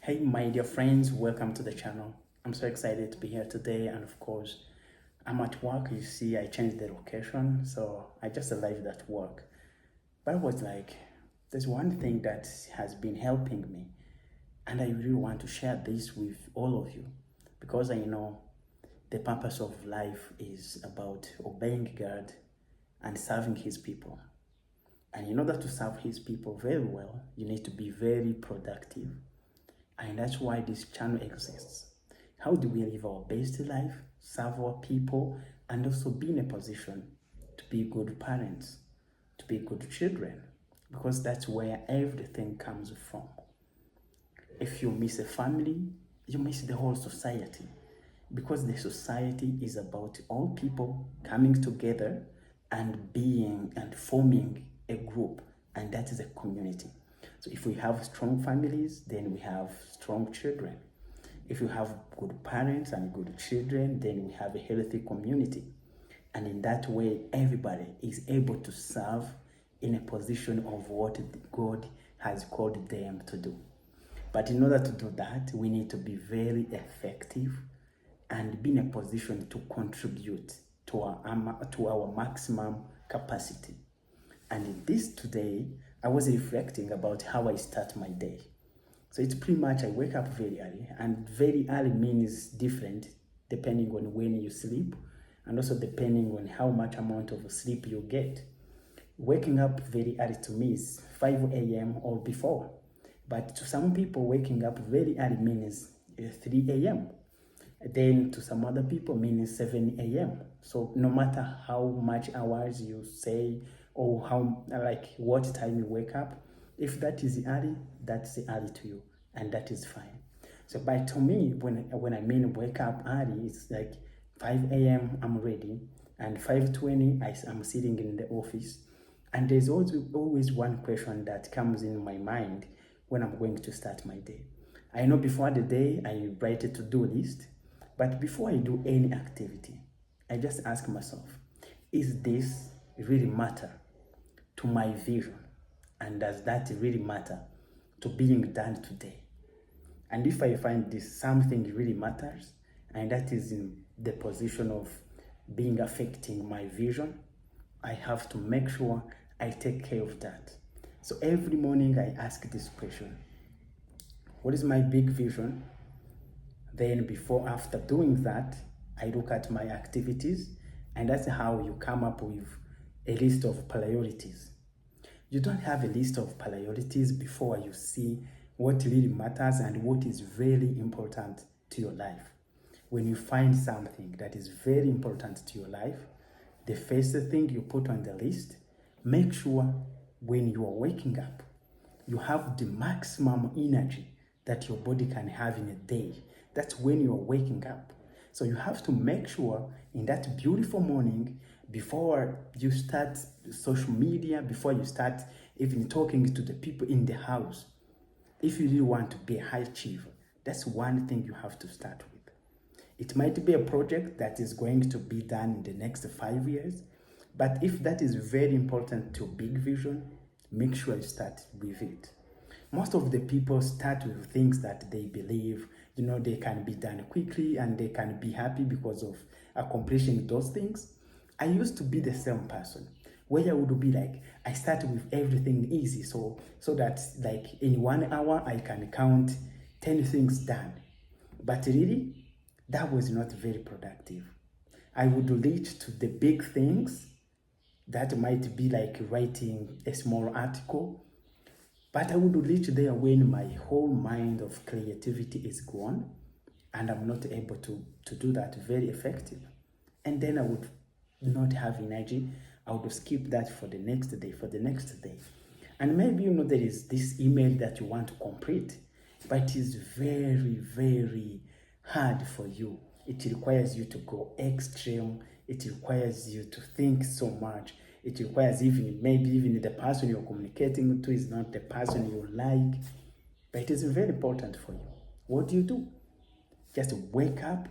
Hey, my dear friends, welcome to the channel. I'm so excited to be here today, and of course, I'm at work. You see, I changed the location, so I just arrived at work. But I was like, there's one thing that has been helping me, and I really want to share this with all of you because I know the purpose of life is about obeying God and serving His people. And in order to serve His people very well, you need to be very productive. And that's why this channel exists. How do we live our best life, serve our people, and also be in a position to be good parents, to be good children? Because that's where everything comes from. If you miss a family, you miss the whole society. Because the society is about all people coming together and being and forming a group, and that is a community. So if we have strong families, then we have strong children. If you have good parents and good children, then we have a healthy community. And in that way, everybody is able to serve in a position of what God has called them to do. But in order to do that, we need to be very effective and be in a position to contribute to our maximum capacity. And in this today, I was reflecting about how I start my day. So it's pretty much I wake up very early, and very early means different depending on when you sleep and also depending on how much amount of sleep you get. Waking up very early to me is 5 a.m. or before. But to some people, waking up very early means 3 a.m. Then to some other people means 7 a.m. So no matter how much hours you say or how like what time you wake up, if that is early, that's early to you, and that is fine. So by to me, when I mean wake up early, it's like 5 a.m. I'm ready, and 5:20 I'm sitting in the office, and there's always one question that comes in my mind when I'm going to start my day. I know before the day I write a to-do list, but before I do any activity, I just ask myself, is this really matter to my vision? And does that really matter to being done today? And if I find this something really matters, and that is in the position of being affecting my vision, I have to make sure I take care of that. So every morning I ask this question: what is my big vision? Then after doing that, I look at my activities, and that's how you come up with a list of priorities. You don't have a list of priorities before you see what really matters and what is very important to your life. When you find something that is very important to your life, the first thing you put on the list, make sure when you are waking up, you have the maximum energy that your body can have in a day. That's when you're waking up. So you have to make sure in that beautiful morning, before you start social media, before you start even talking to the people in the house, if you really want to be a high achiever, that's one thing you have to start with. It might be a project that is going to be done in the next 5 years, but if that is very important to big vision, make sure you start with it. Most of the people start with things that they believe, they can be done quickly and they can be happy because of accomplishing those things. I used to be the same person where I would be like, I start with everything easy so that like in 1 hour I can count 10 things done. But really, that was not very productive. I would reach to the big things that might be like writing a small article, but I would reach there when my whole mind of creativity is gone and I'm not able to do that very effective. And then I would not have energy. I would skip that for the next day, And maybe there is this email that you want to complete, but it is very, very hard for you. It requires you to go extreme. It requires you to think so much. It requires maybe even the person you're communicating to is not the person you like, but it is very important for you. What do? Just wake up,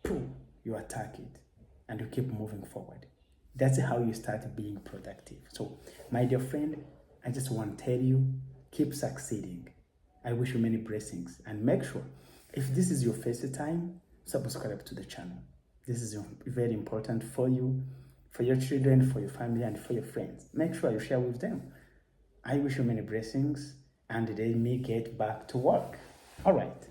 boom, you attack it, and you keep moving forward. That's how you start being productive. So, my dear friend, I just want to tell you, keep succeeding. I wish you many blessings, and make sure if this is your first time, subscribe to the channel. This is very important for you, for your children, for your family, and for your friends. Make sure you share with them. I wish you many blessings, and they may get back to work. All right.